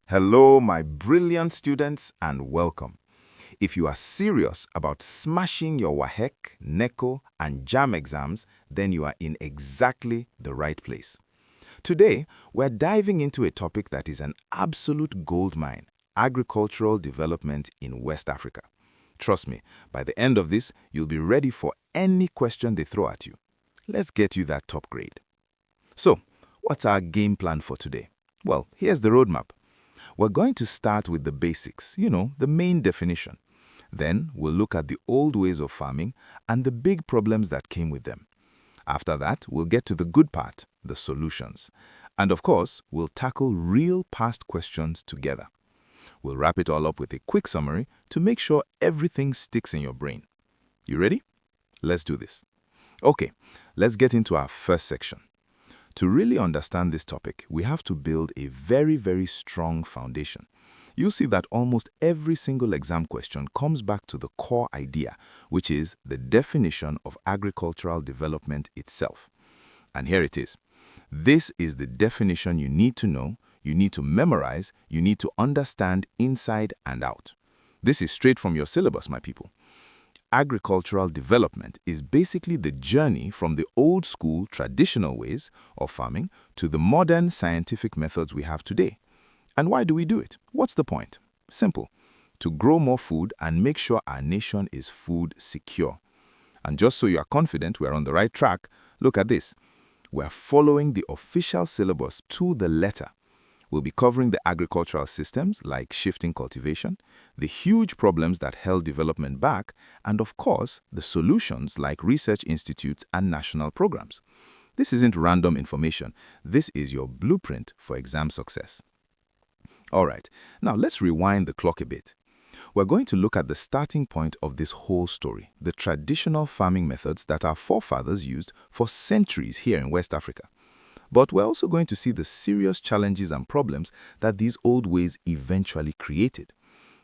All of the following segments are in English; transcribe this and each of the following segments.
Hello, my brilliant students, and welcome. If you are serious about smashing your WAEC, NECO, and JAMB exams, then you are in exactly the right place. Today, we're diving into a topic that is an absolute goldmine: agricultural development in West Africa. Trust me, by the end of this, you'll be ready for any question they throw at you. Let's get you that top grade. So, what's our game plan for today? Well, here's the roadmap. We're going to start with the basics, the main definition. Then we'll look at the old ways of farming and the big problems that came with them. After that, we'll get to the good part, the solutions. And of course, we'll tackle real past questions together. We'll wrap it all up with a quick summary to make sure everything sticks in your brain. You ready? Let's do this. Okay, let's get into our first section. To really understand this topic, we have to build a very, very strong foundation. You'll see that almost every single exam question comes back to the core idea, which is the definition of agricultural development itself. And here it is. This is the definition you need to know, you need to memorize, you need to understand inside and out. This is straight from your syllabus, my people. Agricultural development is basically the journey from the old school traditional ways of farming to the modern scientific methods we have today. And why do we do it? What's the point? Simple: to grow more food and make sure our nation is food secure. And just so you are confident we're on the right track, look at this. We're following the official syllabus to the letter. We'll be covering the agricultural systems like shifting cultivation, the huge problems that held development back, and of course, the solutions like research institutes and national programs. This isn't random information. This is your blueprint for exam success. All right, now let's rewind the clock a bit. We're going to look at the starting point of this whole story, the traditional farming methods that our forefathers used for centuries here in West Africa. But we're also going to see the serious challenges and problems that these old ways eventually created.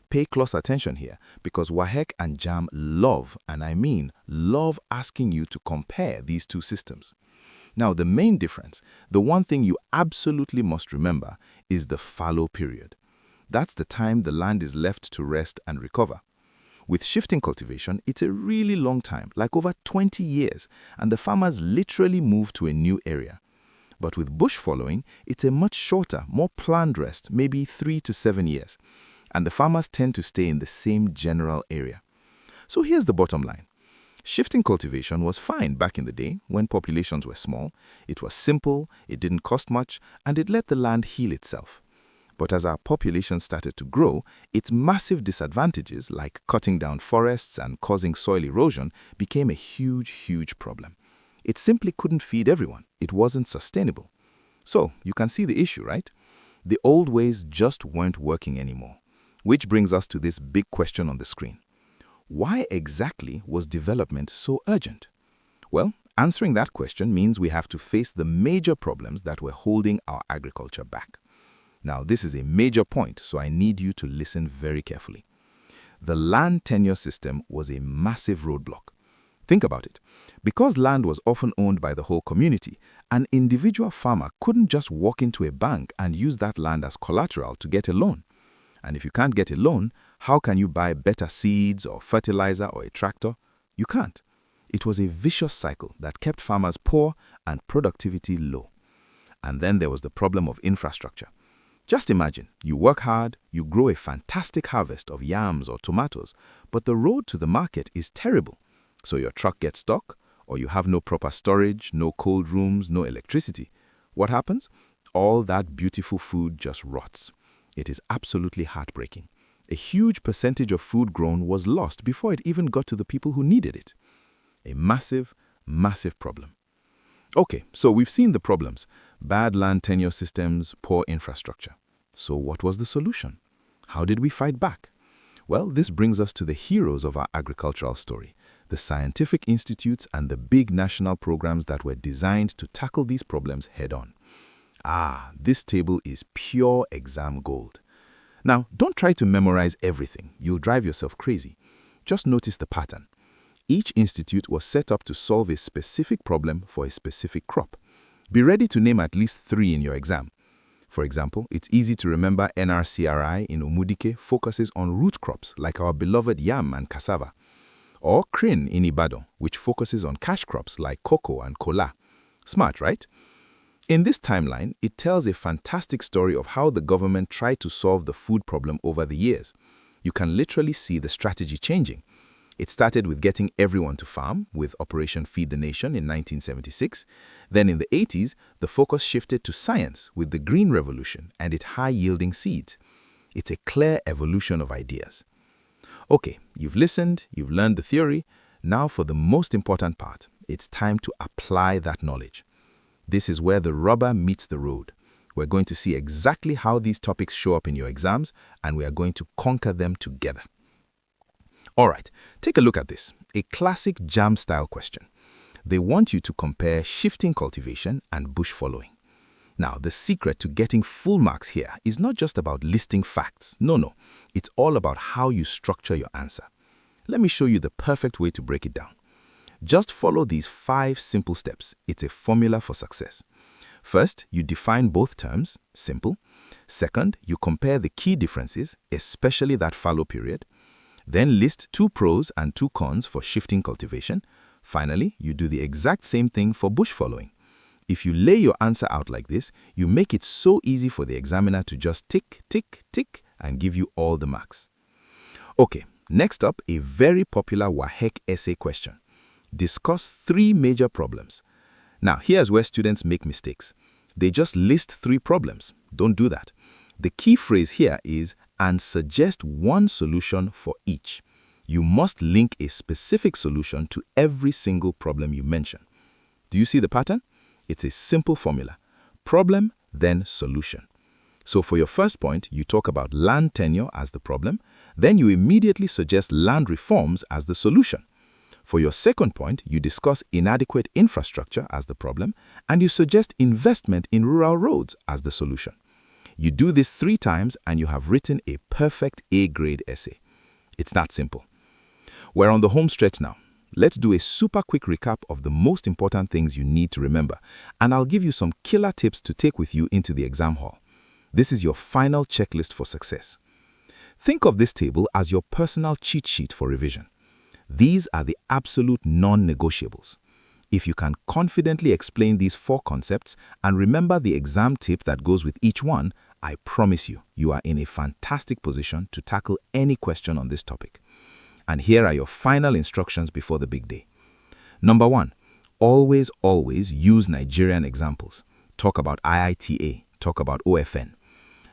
Pay close attention here, because WAEC and JAMB love, and I mean love, asking you to compare these two systems. Now, the main difference, the one thing you absolutely must remember, is the fallow period. That's the time the land is left to rest and recover. With shifting cultivation, it's a really long time, like over 20 years, and the farmers literally move to a new area. But with bush following, it's a much shorter, more planned rest, maybe 3 to 7 years. And the farmers tend to stay in the same general area. So here's the bottom line. Shifting cultivation was fine back in the day when populations were small. It was simple, it didn't cost much, and it let the land heal itself. But as our population started to grow, its massive disadvantages, like cutting down forests and causing soil erosion, became a huge, huge problem. It simply couldn't feed everyone. It wasn't sustainable. So, you can see the issue, right? The old ways just weren't working anymore. Which brings us to this big question on the screen. Why exactly was development so urgent? Well, answering that question means we have to face the major problems that were holding our agriculture back. Now, this is a major point, so I need you to listen very carefully. The land tenure system was a massive roadblock. Think about it. Because land was often owned by the whole community, an individual farmer couldn't just walk into a bank and use that land as collateral to get a loan. And if you can't get a loan, how can you buy better seeds or fertilizer or a tractor? You can't. It was a vicious cycle that kept farmers poor and productivity low. And then there was the problem of infrastructure. Just imagine, you work hard, you grow a fantastic harvest of yams or tomatoes, but the road to the market is terrible. So your truck gets stuck, or you have no proper storage, no cold rooms, no electricity. What happens? All that beautiful food just rots. It is absolutely heartbreaking. A huge percentage of food grown was lost before it even got to the people who needed it. A massive, massive problem. Okay, so we've seen the problems: bad land tenure systems, poor infrastructure. So what was the solution? How did we fight back? Well, this brings us to the heroes of our agricultural story, the scientific institutes and the big national programs that were designed to tackle these problems head-on. This table is pure exam gold. Now, don't try to memorize everything. You'll drive yourself crazy. Just notice the pattern. Each institute was set up to solve a specific problem for a specific crop. Be ready to name at least 3 in your exam. For example, it's easy to remember NRCRI in Omudike focuses on root crops like our beloved yam and cassava, or CRIN in Ibadan, which focuses on cash crops like cocoa and kola. Smart, right? In this timeline, it tells a fantastic story of how the government tried to solve the food problem over the years. You can literally see the strategy changing. It started with getting everyone to farm with Operation Feed the Nation in 1976. Then in the 80s, the focus shifted to science with the Green Revolution and its high-yielding seeds. It's a clear evolution of ideas. Okay, you've listened, you've learned the theory. Now for the most important part, it's time to apply that knowledge. This is where the rubber meets the road. We're going to see exactly how these topics show up in your exams, and we are going to conquer them together. All right, take a look at this, a classic JAMB style question. They want you to compare shifting cultivation and bush following. Now, the secret to getting full marks here is not just about listing facts. No, it's all about how you structure your answer. Let me show you the perfect way to break it down. Just follow these 5 simple steps. It's a formula for success. First, you define both terms, simple. Second, you compare the key differences, especially that fallow period. Then list 2 pros and 2 cons for shifting cultivation. Finally, you do the exact same thing for bush following. If you lay your answer out like this, you make it so easy for the examiner to just tick, tick, tick and give you all the marks. Okay, next up, a very popular WAEC essay question. Discuss 3 major problems. Now, here's where students make mistakes. They just list 3 problems. Don't do that. The key phrase here is, and suggest one solution for each. You must link a specific solution to every single problem you mention. Do you see the pattern? It's a simple formula. Problem, then solution. So for your first point, you talk about land tenure as the problem, then you immediately suggest land reforms as the solution. For your second point, you discuss inadequate infrastructure as the problem, and you suggest investment in rural roads as the solution. You do this 3 times and you have written a perfect A-grade essay. It's that simple. We're on the home stretch now. Let's do a super quick recap of the most important things you need to remember, and I'll give you some killer tips to take with you into the exam hall. This is your final checklist for success. Think of this table as your personal cheat sheet for revision. These are the absolute non-negotiables. If you can confidently explain these 4 concepts and remember the exam tip that goes with each one, I promise you, you are in a fantastic position to tackle any question on this topic. And here are your final instructions before the big day. Number 1, always use Nigerian examples. Talk about IITA, talk about OFN.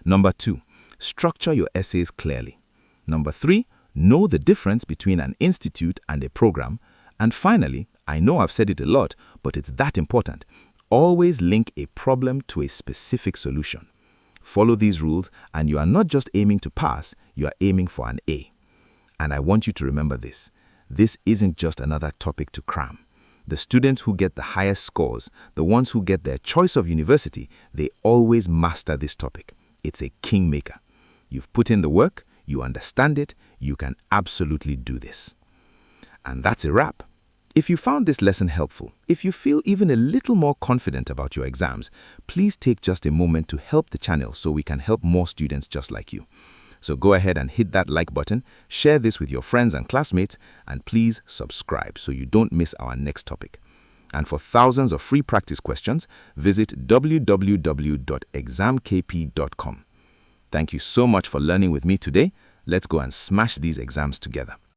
Number 2, structure your essays clearly. Number 3, know the difference between an institute and a program. And finally, I know I've said it a lot, but it's that important. Always link a problem to a specific solution. Follow these rules and you are not just aiming to pass, you are aiming for an A. And I want you to remember this. This isn't just another topic to cram. The students who get the highest scores, the ones who get their choice of university, they always master this topic. It's a kingmaker. You've put in the work, you understand it, you can absolutely do this. And that's a wrap. If you found this lesson helpful, if you feel even a little more confident about your exams, please take just a moment to help the channel so we can help more students just like you. So go ahead and hit that like button, share this with your friends and classmates, and please subscribe so you don't miss our next topic. And for thousands of free practice questions, visit www.examkp.com. Thank you so much for learning with me today. Let's go and smash these exams together.